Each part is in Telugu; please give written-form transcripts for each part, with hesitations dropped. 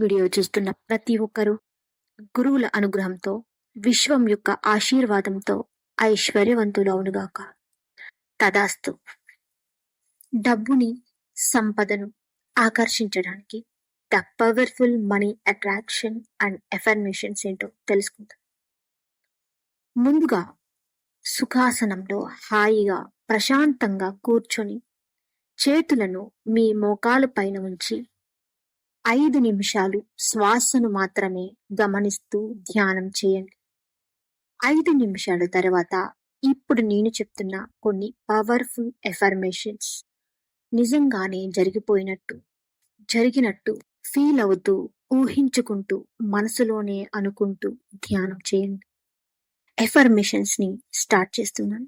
వీడియో చూస్తున్న ప్రతి ఒక్కరూ గురువుల అనుగ్రహంతో, విశ్వం యొక్క ఆశీర్వాదంతో ఐశ్వర్యవంతులవునుగాక. తదాస్తు. డబ్బుని, సంపదను ఆకర్షించడానికి the powerful money attraction and affirmations ఏంటో తెలుసుకుందాం. ముందుగా సుఖాసనంలో హాయిగా ప్రశాంతంగా కూర్చొని చేతులను మీ మోకాలు పైన ఉంచి 5 నిమిషాలు శ్వాసను మాత్రమే గమనిస్తూ ధ్యానం చేయండి. 5 నిమిషాల తర్వాత ఇప్పుడు నేను చెప్తున్న కొన్ని పవర్ఫుల్ ఎఫర్మేషన్స్ నిజంగానే జరిగినట్టు ఫీల్ అవుతూ, ఊహించుకుంటూ, మనసులోనే అనుకుంటూ ధ్యానం చేయండి. ఎఫర్మేషన్స్ ని స్టార్ట్ చేస్తున్నాను.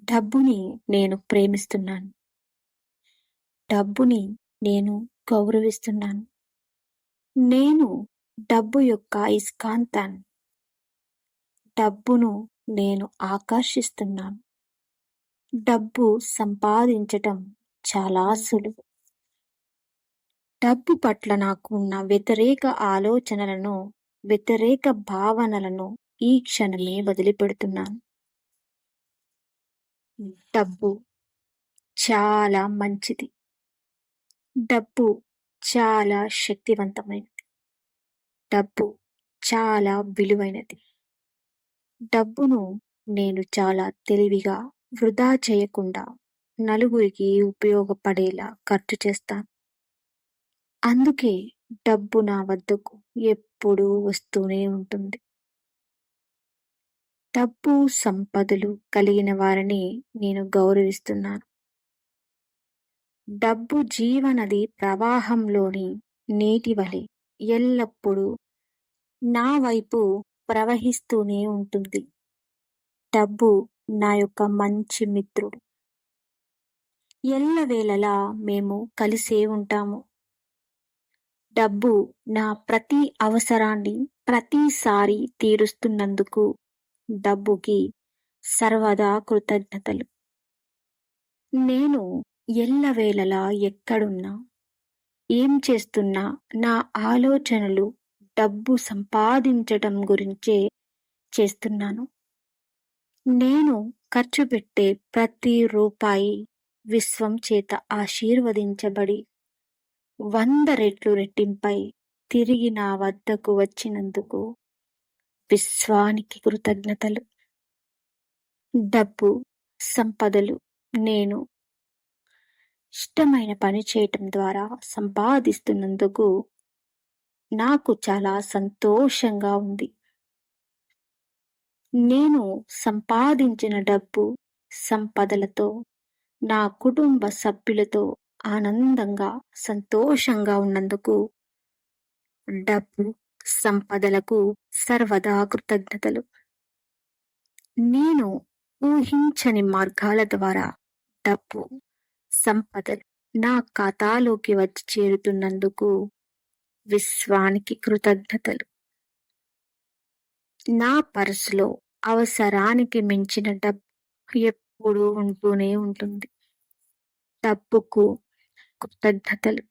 డబ్బుని నేను ప్రేమిస్తున్నాను. డబ్బుని నేను గౌరవిస్తున్నాను. నేను డబ్బు యొక్క అయస్కాంతాన్ని. డబ్బును నేను ఆకర్షిస్తున్నాను. డబ్బు సంపాదించటం చాలా సులువు. డబ్బు పట్ల నాకు ఉన్న వ్యతిరేక ఆలోచనలను, వ్యతిరేక భావనలను ఈ క్షణమే వదిలిపెడుతున్నాను. డబ్బు చాలా మంచిది. డబ్బు చాలా శక్తివంతమైనది. డబ్బు చాలా విలువైనది. డబ్బును నేను చాలా తెలివిగా, వృధా చేయకుండా నలుగురికి ఉపయోగపడేలా ఖర్చు చేస్తాను. అందుకే డబ్బు నా వద్దకు ఎప్పుడూ వస్తూనే ఉంటుంది. డబ్బు, సంపదలు కలిగిన వారిని నేను గౌరవిస్తున్నాను. డబ్బు జీవనది ప్రవాహంలోని నీటి వలె ఎల్లప్పుడూ నా వైపు ప్రవహిస్తూనే ఉంటుంది. డబ్బు నా యొక్క మంచి మిత్రుడు. ఎల్లవేళలా మేము కలిసే ఉంటాము. డబ్బు నా ప్రతి అవసరాన్ని ప్రతిసారి తీరుస్తున్నందుకు డబ్బుకి సర్వదా కృతజ్ఞతలు. నేను ఎల్లవేళలా ఎక్కడున్నా, ఏం చేస్తున్నా నా ఆలోచనలు డబ్బు సంపాదించటం గురించే చేస్తున్నాను. నేను ఖర్చు పెట్టే ప్రతి రూపాయి విశ్వం చేత ఆశీర్వదించబడి 100 రెట్లు రెట్టింపై తిరిగి నా వద్దకు వచ్చినందుకు విశ్వానికి కృతజ్ఞతలు. డబ్బు, సంపదలు నేను ఇష్టమైన పని చేయటం ద్వారా సంపాదిస్తున్నందుకు నాకు చాలా సంతోషంగా ఉంది. నేను సంపాదించిన డబ్బు, సంపదలతో నా కుటుంబ సభ్యులతో ఆనందంగా, సంతోషంగా ఉన్నందుకు డబ్బు, సంపదలకు సర్వదా కృతజ్ఞతలు. నేను ఊహించని మార్గాల ద్వారా డబ్బు, సంపదలు నా ఖాతాలోకి వచ్చి చేరుతున్నందుకు విశ్వానికి కృతజ్ఞతలు. నా పర్సులో అవసరానికి మించిన డబ్బు ఎప్పుడూ ఉంటూనే ఉంటుంది. డబ్బుకు కృతజ్ఞతలు.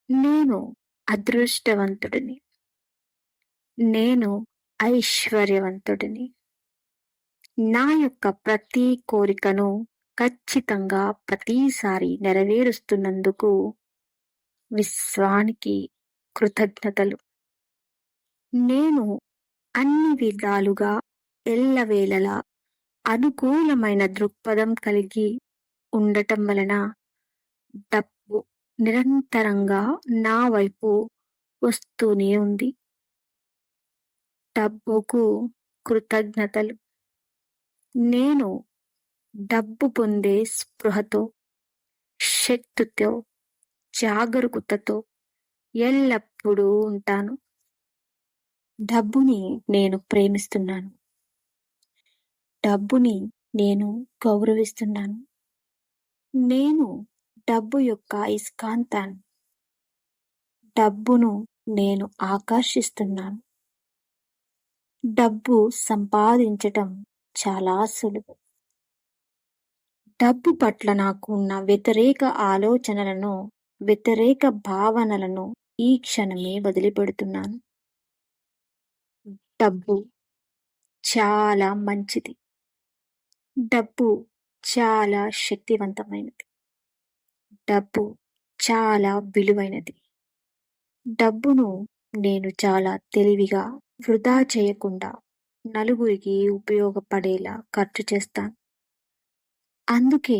నేను అదృష్టవంతుడిని. నేను ఐశ్వర్యవంతుడిని. నా యొక్క ప్రతి కోరికను ఖచ్చితంగా ప్రతిసారి నెరవేరుస్తున్నందుకు విశ్వానికి కృతజ్ఞతలు. నేను అన్ని విధాలుగా ఎల్లవేళలా అనుకూలమైన దృక్పథం కలిగి ఉండటం వలన డబ్బు నిరంతరంగా నా వైపు వస్తూనే ఉంది. డబ్బుకు కృతజ్ఞతలు. నేను డబ్బు పొందే స్పృహతో, శక్తితో, జాగరూకతతో ఎల్లప్పుడూ ఉంటాను. డబ్బుని నేను ప్రేమిస్తున్నాను. డబ్బుని నేను గౌరవిస్తున్నాను. నేను డబ్బు యొక్క అయస్కాంతాన్ని. డబ్బును నేను ఆకర్షిస్తున్నాను. డబ్బు సంపాదించటం చాలా సులువు. డబ్బు పట్ల నాకు ఉన్న వ్యతిరేక ఆలోచనలను వ్యతిరేక భావనలను ఈ క్షణమే వదిలిపెడుతున్నాను. డబ్బు చాలా మంచిది. డబ్బు చాలా శక్తివంతమైనది. డబ్బు చాలా విలువైనది. డబ్బును నేను చాలా తెలివిగా వృధా చేయకుండా నలుగురికి ఉపయోగపడేలా ఖర్చు చేస్తాను. అందుకే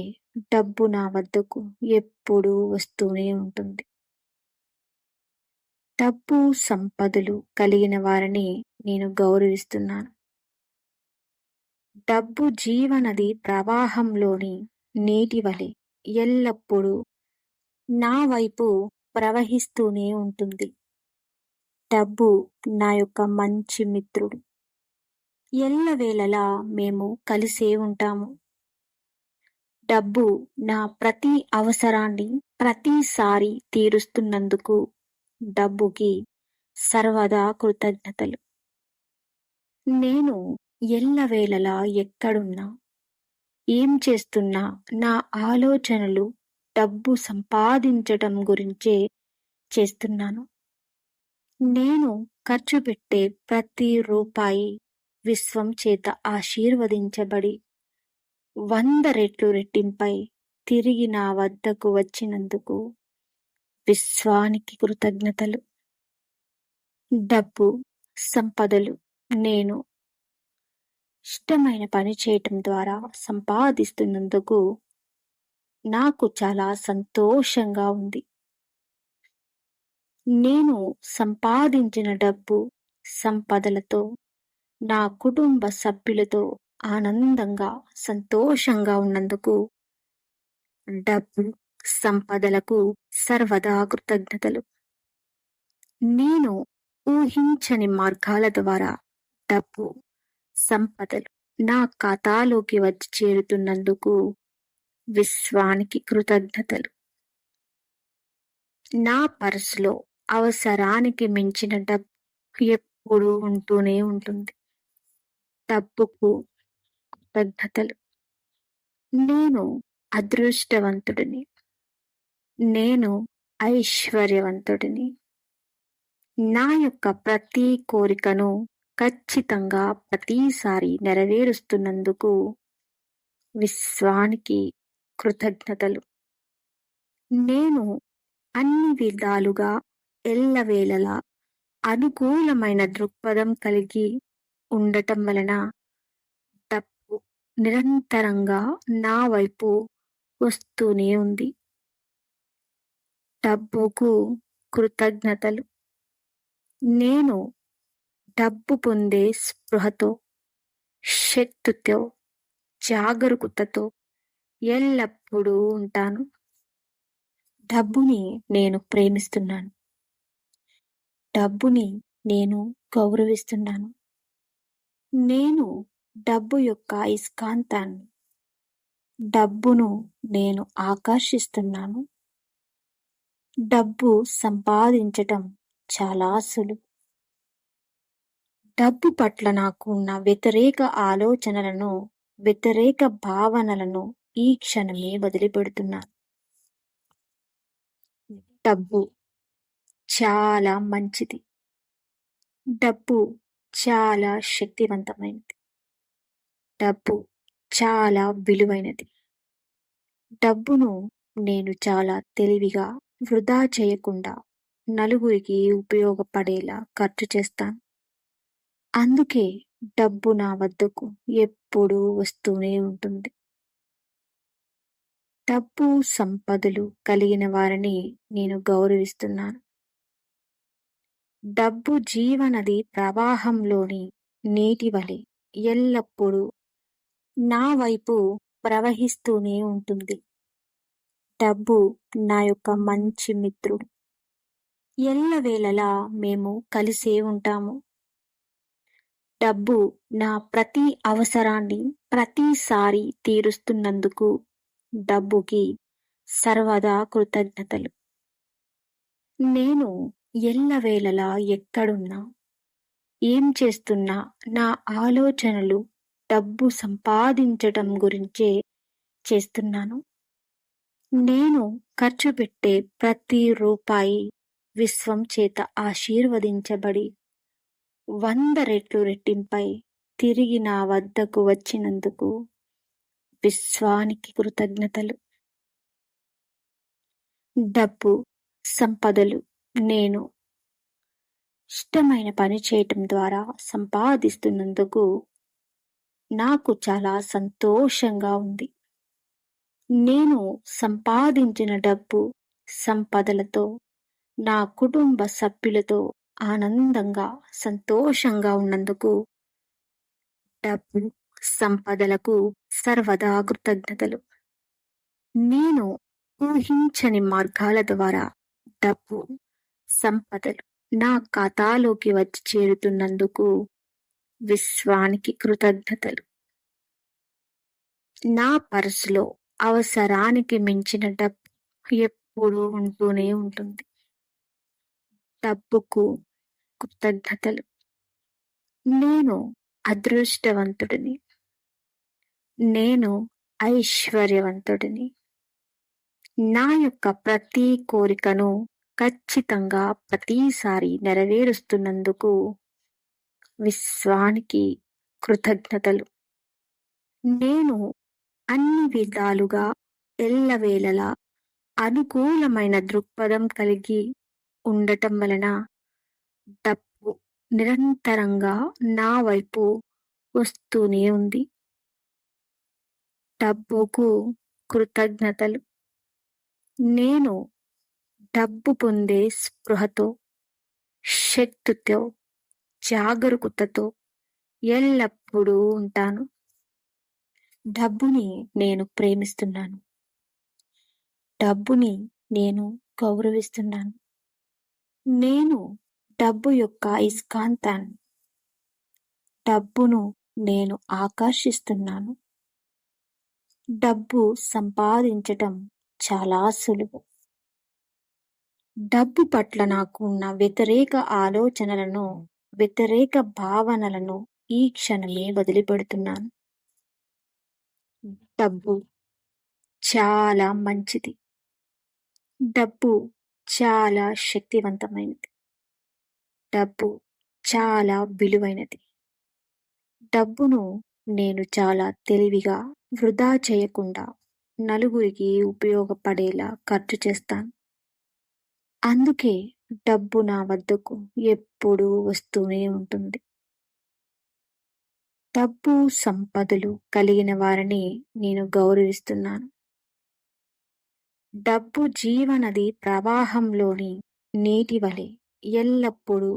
డబ్బు నా వద్దకు ఎప్పుడూ వస్తూనే ఉంటుంది. డబ్బు సంపదలు కలిగిన వారిని నేను గౌరవిస్తున్నాను. డబ్బు జీవనది ప్రవాహంలోని నీటి వలె ఎల్లప్పుడూ నా వైపు ప్రవహిస్తూనే ఉంటుంది. డబ్బు నా యొక్క మంచి మిత్రుడు. ఎల్లవేళలా మేము కలిసే ఉంటాము. డబ్బు నా ప్రతి అవసరాన్ని ప్రతిసారి తీరుస్తున్నందుకు డబ్బుకి సర్వదా కృతజ్ఞతలు. నేను ఎల్లవేళలా ఎక్కడున్నా, ఏం చేస్తున్నా నా ఆలోచనలు డబ్బు సంపాదించటం గురించే చేస్తున్నాను. నేను ఖర్చు పెట్టే ప్రతి రూపాయి విశ్వం చేత ఆశీర్వదించబడి 100 రెట్లు రెట్టింపై తిరిగి నా వద్దకు వచ్చినందుకు విశ్వానికి కృతజ్ఞతలు. డబ్బు సంపదలు నేను ఇష్టమైన పని చేయటం ద్వారా సంపాదిస్తున్నందుకు నాకు చాలా సంతోషంగా ఉంది. నేను సంపాదించిన డబ్బు సంపదలతో నా కుటుంబ సభ్యులతో ఆనందంగా సంతోషంగా ఉన్నందుకు డబ్బు సంపదలకు సర్వదా కృతజ్ఞతలు. నేను ఊహించని మార్గాల ద్వారా డబ్బు సంపదలు నా ఖాతాలోకి వచ్చి చేరుతున్నందుకు విశ్వానికి కృతజ్ఞతలు. నా పర్సులో అవసరానికి మించిన డబ్బు ఎప్పుడూ ఉంటూనే ఉంటుంది. డబ్బుకు కృతజ్ఞతలు. నేను అదృష్టవంతుడిని. నేను ఐశ్వర్యవంతుడిని. నా యొక్క ప్రతి కోరికను ఖచ్చితంగా ప్రతిసారి నెరవేరుస్తున్నందుకు విశ్వానికి కృతజ్ఞతలు. నేను అన్ని విధాలుగా ఎల్లవేళలా అనుకూలమైన దృక్పథం కలిగి ఉండటం వలన డబ్బు నిరంతరంగా నా వైపు వస్తూనే ఉంది. డబ్బుకు కృతజ్ఞతలు. నేను డబ్బు పొందే స్పృహతో, శక్తితో, జాగరూకతతో ఎల్లప్పుడూ ఉంటాను. డబ్బుని నేను ప్రేమిస్తున్నాను. డబ్బుని నేను గౌరవిస్తున్నాను. నేను డబ్బు యొక్క అయస్కాంతాన్ని. డబ్బును నేను ఆకర్షిస్తున్నాను. డబ్బు సంపాదించటం చాలా సులువు. డబ్బు పట్ల నాకు ఉన్న వ్యతిరేక ఆలోచనలను, వ్యతిరేక భావనలను ఈ క్షణమే వదిలిపెడుతున్నాను. డబ్బు చాలా మంచిది. డబ్బు చాలా శక్తివంతమైనది. డబ్బు చాలా విలువైనది. డబ్బును నేను చాలా తెలివిగా వృధా చేయకుండా నలుగురికి ఉపయోగపడేలా ఖర్చు చేస్తాను. అందుకే డబ్బు నా వద్దకు ఎప్పుడూ వస్తూనే ఉంటుంది. డబ్బు సంపదలు కలిగిన వారిని నేను గౌరవిస్తున్నాను. డబ్బు జీవనది ప్రవాహంలోని నీటి వలె ఎల్లప్పుడూ నా వైపు ప్రవహిస్తూనే ఉంటుంది. డబ్బు నా యొక్క మంచి మిత్రుడు. ఎల్లవేళలా మేము కలిసే ఉంటాము. డబ్బు నా ప్రతి అవసరాన్ని ప్రతిసారి తీరుస్తున్నందుకు డబ్బుకి సర్వదా కృతజ్ఞతలు. నేను ఎల్లవేళలా ఎక్కడున్నా, ఏం చేస్తున్నా నా ఆలోచనలు డబ్బు సంపాదించటం గురించే చేస్తున్నాను. నేను ఖర్చు పెట్టే ప్రతి రూపాయి విశ్వం చేత ఆశీర్వదించబడి 100 రెట్లు రెట్టింపై తిరిగి నా వద్దకు వచ్చినందుకు విశ్వానికి కృతజ్ఞతలు. డబ్బు, సంపదలు నేను ఇష్టమైన పని చేయటం ద్వారా సంపాదిస్తున్నందుకు నాకు చాలా సంతోషంగా ఉంది. నేను సంపాదించిన డబ్బు, సంపదలతో నా కుటుంబ సభ్యులతో ఆనందంగా, సంతోషంగా ఉన్నందుకు డబ్బు, సంపదలకు సర్వదా కృతజ్ఞతలు. నేను ఊహించని మార్గాల ద్వారా డబ్బు, సంపదలు నా ఖాతాలోకి వచ్చి చేరుతున్నందుకు విశ్వానికి కృతజ్ఞతలు. నా పర్సులో అవసరానికి మించిన డబ్బు ఎప్పుడూ ఉంటూనే ఉంటుంది. డబ్బుకు కృతజ్ఞతలు. నేను అదృష్టవంతుడిని. నేను ఐశ్వర్యవంతుడిని. నా యొక్క ప్రతి కోరికను ఖచ్చితంగా ప్రతిసారి నెరవేరుస్తున్నందుకు విశ్వానికి కృతజ్ఞతలు. నేను అన్ని విధాలుగా ఎల్లవేళలా అనుకూలమైన దృక్పథం కలిగి ఉండటం వలన డబ్బు నిరంతరంగా నా వైపు వస్తూనే ఉంది. డబ్బుకు కృతజ్ఞతలు. నేను డబ్బు పొందే స్పృహతో, శక్తితో, జాగరూకతతో ఎల్లప్పుడూ ఉంటాను. డబ్బుని నేను ప్రేమిస్తున్నాను. డబ్బుని నేను గౌరవిస్తున్నాను. నేను డబ్బు యొక్క అయస్కాంతాన్ని. డబ్బును నేను ఆకర్షిస్తున్నాను. డబ్బు సంపాదించటం చాలా సులువు. డబ్బు పట్ల నాకు ఉన్న వ్యతిరేక ఆలోచనలను, వ్యతిరేక భావనలను ఈ క్షణమే వదిలిపెడుతున్నాను. డబ్బు చాలా మంచిది. డబ్బు చాలా శక్తివంతమైనది. డబ్బు చాలా విలువైనది. డబ్బును నేను చాలా తెలివిగా వృధా చేయకుండా నలుగురికి ఉపయోగపడేలా ఖర్చు చేస్తాను. అందుకే డబ్బు నా వద్దకు ఎప్పుడూ వస్తూనే ఉంటుంది. డబ్బు, సంపదలు కలిగిన వారిని నేను గౌరవిస్తున్నాను. డబ్బు జీవనది ప్రవాహంలోని నీటి వలె ఎల్లప్పుడూ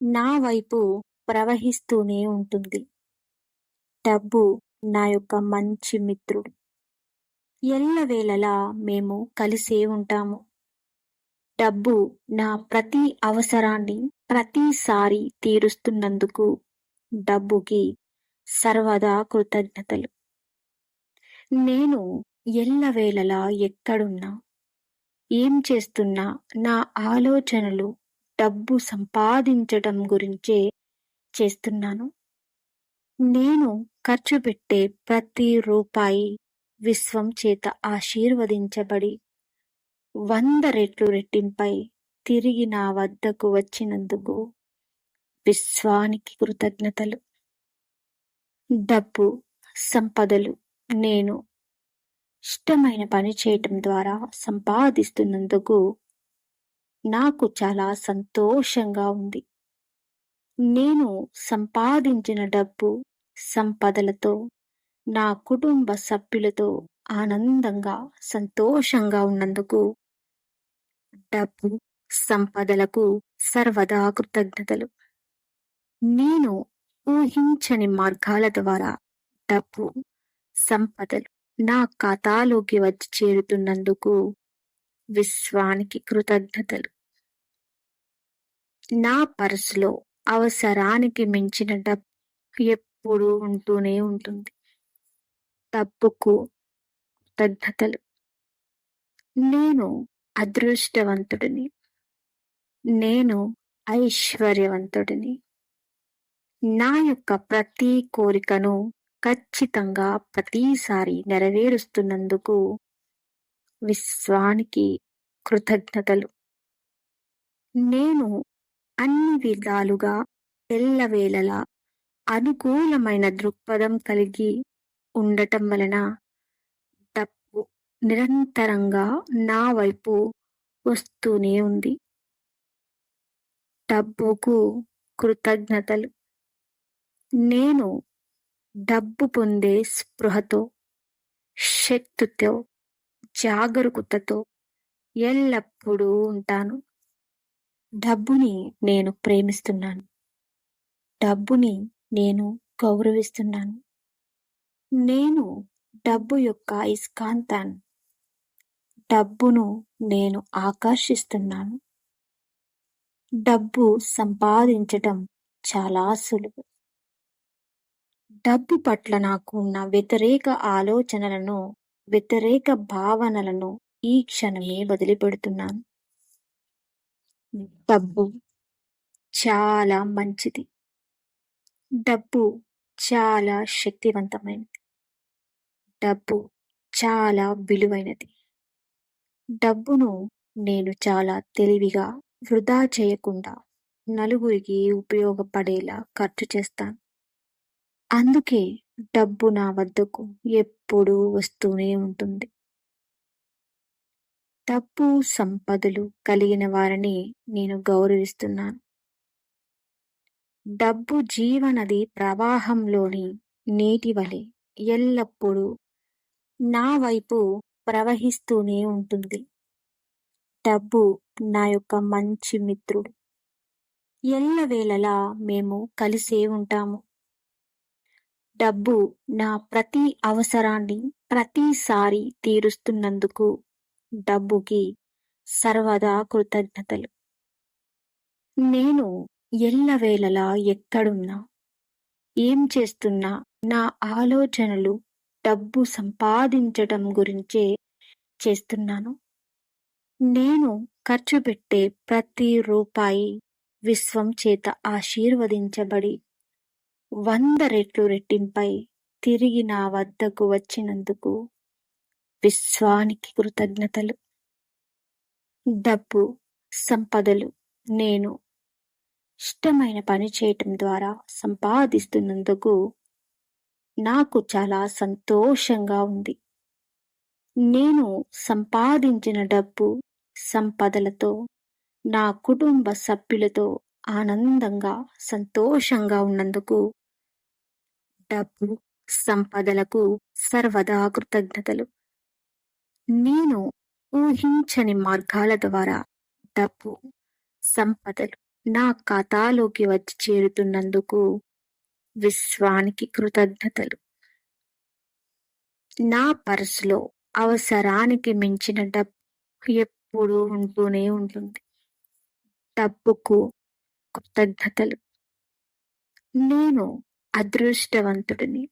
నా వైపు ప్రవహిస్తూనే ఉంటుంది. డబ్బు నా యొక్క మంచి మిత్రుడు. ఎల్లవేళలా మేము కలిసే ఉంటాము. డబ్బు నా ప్రతి అవసరాన్ని ప్రతిసారి తీరుస్తున్నందుకు డబ్బుకి సర్వదా కృతజ్ఞతలు. నేను ఎల్లవేళలా ఎక్కడున్నా, ఏం చేస్తున్నా నా ఆలోచనలు డబ్బు సంపాదించటం గురించే చేస్తున్నాను. నేను ఖర్చు పెట్టే ప్రతి రూపాయి విశ్వం చేత ఆశీర్వదించబడి 100 రెట్లు రెట్టింపై తిరిగి నా వద్దకు వచ్చినందుకు విశ్వానికి కృతజ్ఞతలు. డబ్బు, సంపదలు నేను ఇష్టమైన పని చేయటం ద్వారా సంపాదిస్తున్నందుకు నాకు చాలా సంతోషంగా ఉంది. నేను సంపాదించిన డబ్బు, సంపదలతో నా కుటుంబ సభ్యులతో ఆనందంగా, సంతోషంగా ఉన్నందుకు డబ్బు, సంపదలకు సర్వదా కృతజ్ఞతలు. నేను ఊహించని మార్గాల ద్వారా డబ్బు, సంపదలు నా ఖాతాలోకి వచ్చి చేరుతున్నందుకు విశ్వానికి కృతజ్ఞతలు. నా పర్సులో అవసరానికి మించిన డబ్బు ఎప్పుడూ ఉంటూనే ఉంటుంది. డబ్బుకు కృతజ్ఞతలు. నేను అదృష్టవంతుడిని. నేను ఐశ్వర్యవంతుడిని. నా యొక్క ప్రతి కోరికను ఖచ్చితంగా ప్రతిసారి నెరవేరుస్తున్నందుకు విశ్వానికి కృతజ్ఞతలు. నేను అన్ని విధాలుగా ఎల్లవేళలా అనుకూలమైన దృక్పథం కలిగి ఉండటం వలన డబ్బు నిరంతరంగా నా వైపు వస్తూనే ఉంది. డబ్బుకు కృతజ్ఞతలు. నేను డబ్బు పొందే స్పృహతో, శక్తితో, జాగరూకతతో ఎల్లప్పుడూ ఉంటాను. డబ్బుని నేను ప్రేమిస్తున్నాను. డబ్బుని నేను గౌరవిస్తున్నాను. నేను డబ్బు యొక్క అయస్కాంతాన్ని. డబ్బును నేను ఆకర్షిస్తున్నాను. డబ్బు సంపాదించటం చాలా సులువు. డబ్బు పట్ల నాకు ఉన్న వ్యతిరేక ఆలోచనలను, వ్యతిరేక భావనలను ఈ క్షణమే వదిలిపెడుతున్నాను. డబ్బు చాలా మంచిది. డబ్బు చాలా శక్తివంతమైనది. డబ్బు చాలా విలువైనది. డబ్బును నేను చాలా తెలివిగా వృధా చేయకుండా నలుగురికి ఉపయోగపడేలా ఖర్చు చేస్తాను. అందుకే డబ్బు నా వద్దకు ఎప్పుడూ వస్తూనే ఉంటుంది. డబ్బు సంపదలు కలిగిన వారిని నేను గౌరవిస్తున్నాను. డబ్బు జీవనది ప్రవాహంలోని నీటి వలె ఎల్లప్పుడూ నా వైపు ప్రవహిస్తూనే ఉంటుంది. డబ్బు నా యొక్క మంచి మిత్రుడు. ఎల్లవేళలా మేము కలిసే ఉంటాము. డబ్బు నా ప్రతి అవసరాన్ని ప్రతిసారి తీరుస్తున్నందుకు డబ్బుకి సర్వదా కృతజ్ఞతలు. నేను ఎల్లవేళలా ఎక్కడున్నా, ఏం చేస్తున్నా నా ఆలోచనలు డబ్బు సంపాదించటం గురించే చేస్తున్నాను. నేను ఖర్చు పెట్టే ప్రతి రూపాయి విశ్వం చేత ఆశీర్వదించబడి 100 రెట్లు రెట్టింపై తిరిగి నా వద్దకు వచ్చినందుకు విశ్వానికి కృతజ్ఞతలు. డబ్బు సంపదలు నేను ఇష్టమైన పని చేయటం ద్వారా సంపాదిస్తున్నందుకు నాకు చాలా సంతోషంగా ఉంది. నేను సంపాదించిన డబ్బు సంపదలతో నా కుటుంబ సభ్యులతో ఆనందంగా సంతోషంగా ఉన్నందుకు డబ్బు సంపదలకు సర్వదా కృతజ్ఞతలు. నేను ఊహించని మార్గాల ద్వారా డబ్బు సంపదలు నా ఖాతాలోకి వచ్చి చేరుతున్నందుకు విశ్వానికి కృతజ్ఞతలు. నా పర్సులో అవసరానికి మించిన డబ్బు ఎప్పుడూ ఉంటూనే ఉంటుంది. డబ్బుకు కృతజ్ఞతలు. నేను అదృష్టవంతుడిని.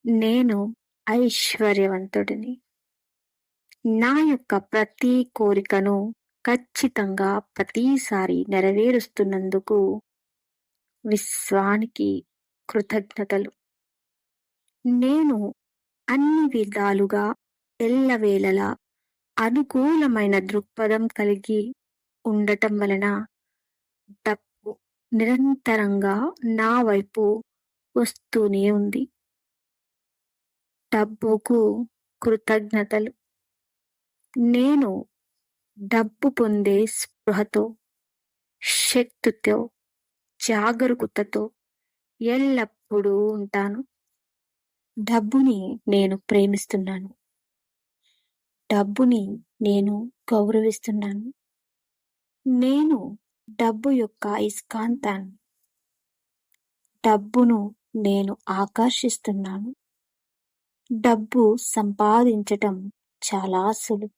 నేను ఐశ్వర్యవంతుడిని. నా యొక్క ప్రతి కోరికను ఖచ్చితంగా ప్రతిసారి నెరవేరుస్తున్నందుకు విశ్వానికి కృతజ్ఞతలు. నేను అన్ని విధాలుగా ఎల్లవేళలా అనుకూలమైన దృక్పథం కలిగి ఉండటం వలన డబ్బు నిరంతరంగా నా వైపు వస్తూనే ఉంది. డబ్బుకు కృతజ్ఞతలు. నేను డబ్బు పొందే స్పృహతో, శక్తితో, జాగరూకతతో ఎల్లప్పుడూ ఉంటాను. డబ్బుని నేను ప్రేమిస్తున్నాను. డబ్బుని నేను గౌరవిస్తున్నాను. నేను డబ్బు యొక్క అయస్కాంతాన్ని. డబ్బును నేను ఆకర్షిస్తున్నాను. డబ్బు సంపాదించటం చాలా సులువు.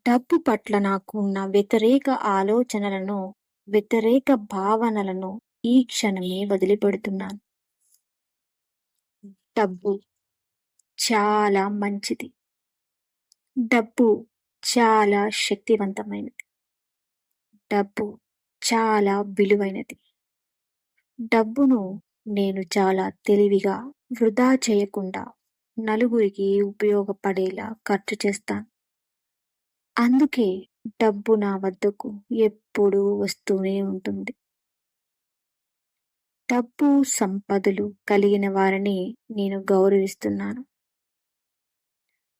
డబ్బు పట్ల నాకు ఉన్న వ్యతిరేక ఆలోచనలను, వ్యతిరేక భావనలను ఈ క్షణమే వదిలిపెడుతున్నాను. డబ్బు చాలా మంచిది. డబ్బు చాలా శక్తివంతమైనది. డబ్బు చాలా విలువైనది. డబ్బును నేను చాలా తెలివిగా వృధా చేయకుండా నలుగురికి ఉపయోగపడేలా ఖర్చు చేస్తాను. అందుకే డబ్బు నా వద్దకు ఎప్పుడూ వస్తూనే ఉంటుంది. డబ్బు సంపదలు కలిగిన వారిని నేను గౌరవిస్తున్నాను.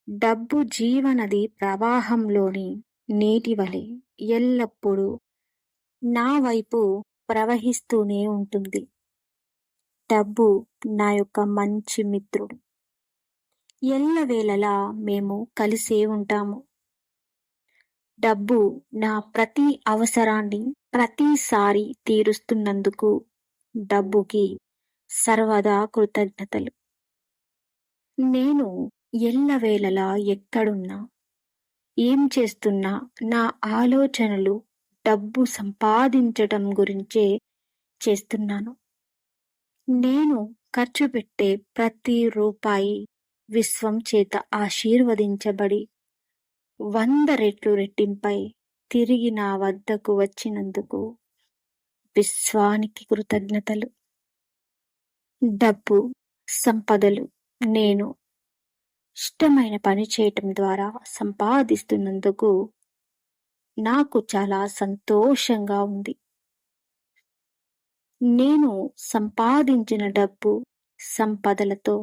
డబ్బు జీవనది ప్రవాహంలోని నీటి వలె ఎల్లప్పుడూ నా వైపు ప్రవహిస్తూనే ఉంటుంది. డబ్బు నా యొక్క మంచి మిత్రుడు. ఎల్లవేళలా మేము కలిసే ఉంటాము. డబ్బు నా ప్రతి అవసరాన్ని ప్రతిసారి తీరుస్తున్నందుకు డబ్బుకి సర్వదా కృతజ్ఞతలు. నేను ఎల్లవేళలా ఎక్కడున్నా, ఏం చేస్తున్నా నా ఆలోచనలు డబ్బు సంపాదించటం గురించే చేస్తున్నాను. నేను ఖర్చు పెట్టే ప్రతి రూపాయి విశ్వం చేత ఆశీర్వదించబడి 100 రెట్లు రెట్టింపై తిరిగి నా వద్దకు వచ్చినందుకు విశ్వానికి కృతజ్ఞతలు. డబ్బు సంపదలు నేను ఇష్టమైన పని చేయటం ద్వారా సంపాదిస్తున్నందుకు నాకు చాలా సంతోషంగా ఉంది. నేను సంపాదించిన డబ్బు సంపదలతో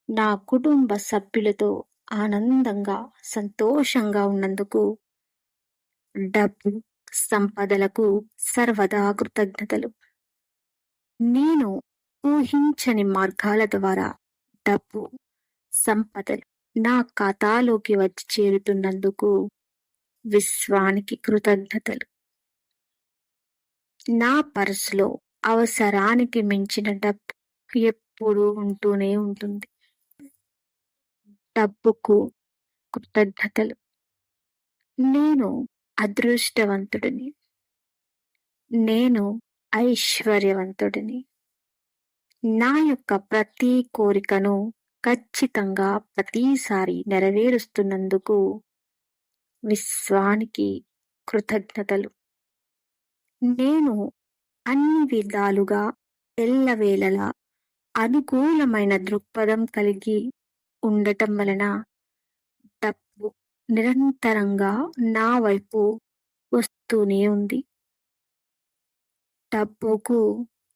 నా కుటుంబ సభ్యులతో ఆనందంగా సంతోషంగా ఉన్నందుకు డబ్బు సంపదలకు సర్వదా కృతజ్ఞతలు. నేను ఊహించని మార్గాల ద్వారా డబ్బు సంపదలు నా ఖాతాలోకి వచ్చి చేరుతున్నందుకు విశ్వానికి కృతజ్ఞతలు. నా పర్సులో అవసరానికి మించిన డబ్బు ఎప్పుడూ ఉంటూనే ఉంటుంది. డబ్బుకు కృతజ్ఞతలు. నేను అదృష్టవంతుడిని. నేను ఐశ్వర్యవంతుడిని. నా యొక్క ప్రతి కోరికను ఖచ్చితంగా ప్రతిసారి నెరవేరుస్తున్నందుకు విశ్వానికి కృతజ్ఞతలు. నేను అన్ని విధాలుగా ఎల్లవేళలా అనుకూలమైన దృక్పథం కలిగి ఉండటం వలన డబ్బు నిరంతరంగా నా వైపు వస్తూనే ఉంది. డబ్బుకు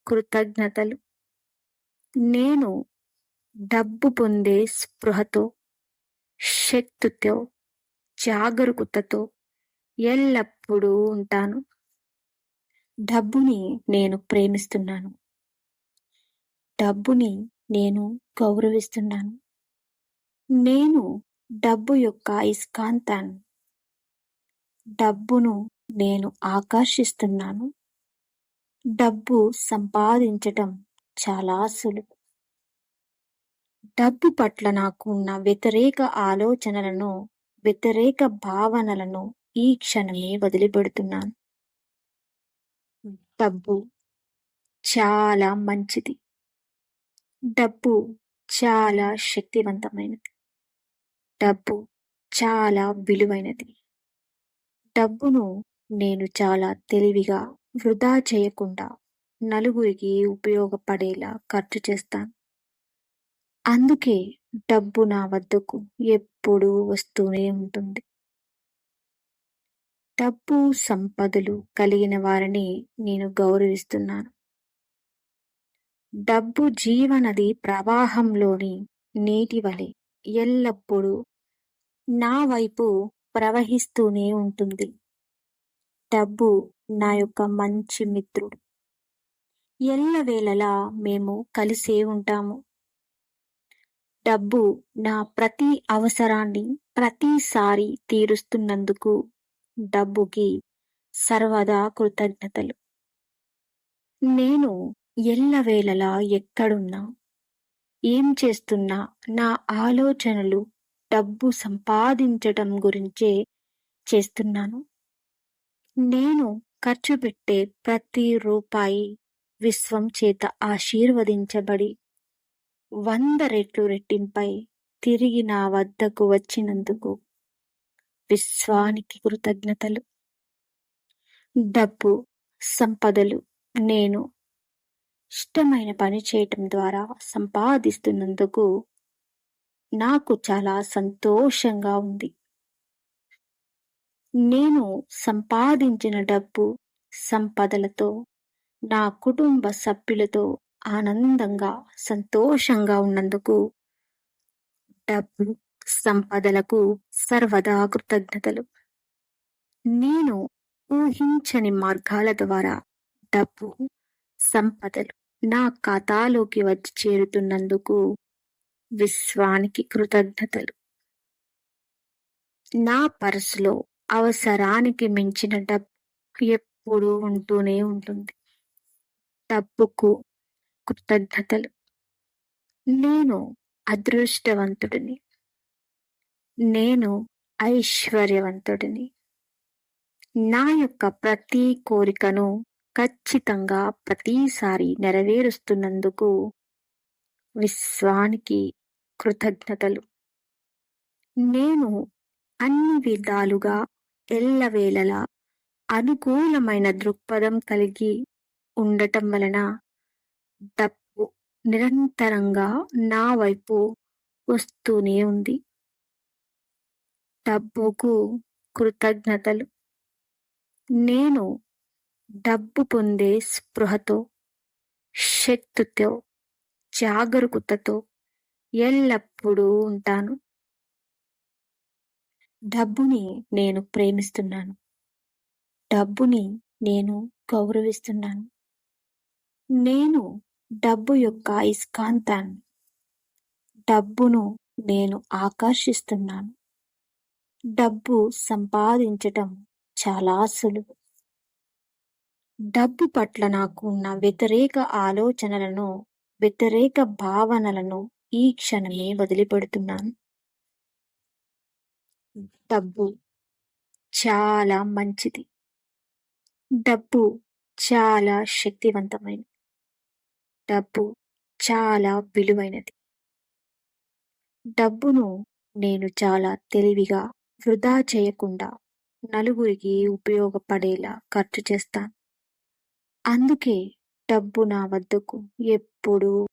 కృతజ్ఞతలు. నేను డబ్బు పొందే స్పృహతో, శక్తితో, జాగరూకతతో ఎల్లప్పుడూ ఉంటాను. డబ్బుని నేను ప్రేమిస్తున్నాను. డబ్బుని నేను గౌరవిస్తున్నాను. నేను డబ్బు యొక్క అయస్కాంతాన్ని. డబ్బును నేను ఆకర్షిస్తున్నాను. డబ్బు సంపాదించటం చాలా సులువు. డబ్బు పట్ల నాకు ఉన్న వ్యతిరేక ఆలోచనలను, వ్యతిరేక భావనలను ఈ క్షణమే వదిలిపెడుతున్నాను. డబ్బు చాలా మంచిది. డబ్బు చాలా శక్తివంతమైనది. డబ్బు చాలా విలువైనది. డబ్బును నేను చాలా తెలివిగా వృధా చేయకుండా నలుగురికి ఉపయోగపడేలా ఖర్చు చేస్తాను. అందుకే డబ్బు నా వద్దకు ఎప్పుడూ వస్తూనే ఉంటుంది. డబ్బు సంపదలు కలిగిన వారిని నేను గౌరవిస్తున్నాను. డబ్బు జీవనది ప్రవాహంలోని నీటి వలె ఎల్లప్పుడూ నా వైపు ప్రవహిస్తూనే ఉంటుంది. డబ్బు నా యొక్క మంచి మిత్రుడు. ఎల్లవేళలా మేము కలిసే ఉంటాము. డబ్బు నా ప్రతి అవసరాన్ని ప్రతిసారి తీరుస్తున్నందుకు డబ్బుకి సర్వదా కృతజ్ఞతలు. నేను ఎల్లవేళలా ఎక్కడున్నా, ఏం చేస్తున్నా నా ఆలోచనలు డబ్బు సంపాదించటం గురించే చేస్తున్నాను. నేను ఖర్చు పెట్టే ప్రతి రూపాయి విశ్వం చేత ఆశీర్వదించబడి 100 రెట్లు రెట్టింపై తిరిగి నా వద్దకు వచ్చినందుకు విశ్వానికి కృతజ్ఞతలు. డబ్బు సంపదలు నేను ఇష్టమైన పని చేయటం ద్వారా సంపాదిస్తున్నందుకు నాకు చాలా సంతోషంగా ఉంది. నేను సంపాదించిన డబ్బు, సంపదలతో నా కుటుంబ సభ్యులతో ఆనందంగా, సంతోషంగా ఉన్నందుకు డబ్బు, సంపదలకు సర్వదా కృతజ్ఞతలు. నేను ఊహించని మార్గాల ద్వారా డబ్బు, సంపదలు నా ఖాతాలోకి వచ్చి చేరుతున్నందుకు విశ్వానికి కృతజ్ఞతలు. నా పర్సులో అవసరానికి మించిన డబ్బు ఎప్పుడూ ఉంటూనే ఉంటుంది. డబ్బుకు కృతజ్ఞతలు. నేను అదృష్టవంతుడిని. నేను ఐశ్వర్యవంతుడిని. నా యొక్క ప్రతి కోరికను ఖచ్చితంగా ప్రతిసారి నెరవేరుస్తున్నందుకు విశ్వానికి కృతజ్ఞతలు. నేను అన్ని విధాలుగా ఎల్లవేళలా అనుకూలమైన దృక్పథం కలిగి ఉండటం వలన డబ్బు నిరంతరంగా నా వైపు వస్తూనే ఉంది. డబ్బుకు కృతజ్ఞతలు. నేను డబ్బు పొందే స్పృహతో, శక్తితో, జాగరూకతతో ఎల్లప్పుడూ ఉంటాను. డబ్బుని నేను ప్రేమిస్తున్నాను. డబ్బుని నేను గౌరవిస్తున్నాను. నేను డబ్బు యొక్క అయస్కాంతాన్ని. డబ్బును నేను ఆకర్షిస్తున్నాను. డబ్బు సంపాదించటం చాలా సులువు. డబ్బు పట్ల నాకు ఉన్న వ్యతిరేక ఆలోచనలను, వ్యతిరేక భావనలను ఈ క్షణమే వదిలిపెడుతున్నాను. డబ్బు చాలా మంచిది. డబ్బు చాలా శక్తివంతమైనది. డబ్బు చాలా విలువైనది. డబ్బును నేను చాలా తెలివిగా వృధా చేయకుండా నలుగురికి ఉపయోగపడేలా ఖర్చు చేస్తాను. అందుకే డబ్బు నా వద్దకు ఎప్పుడూ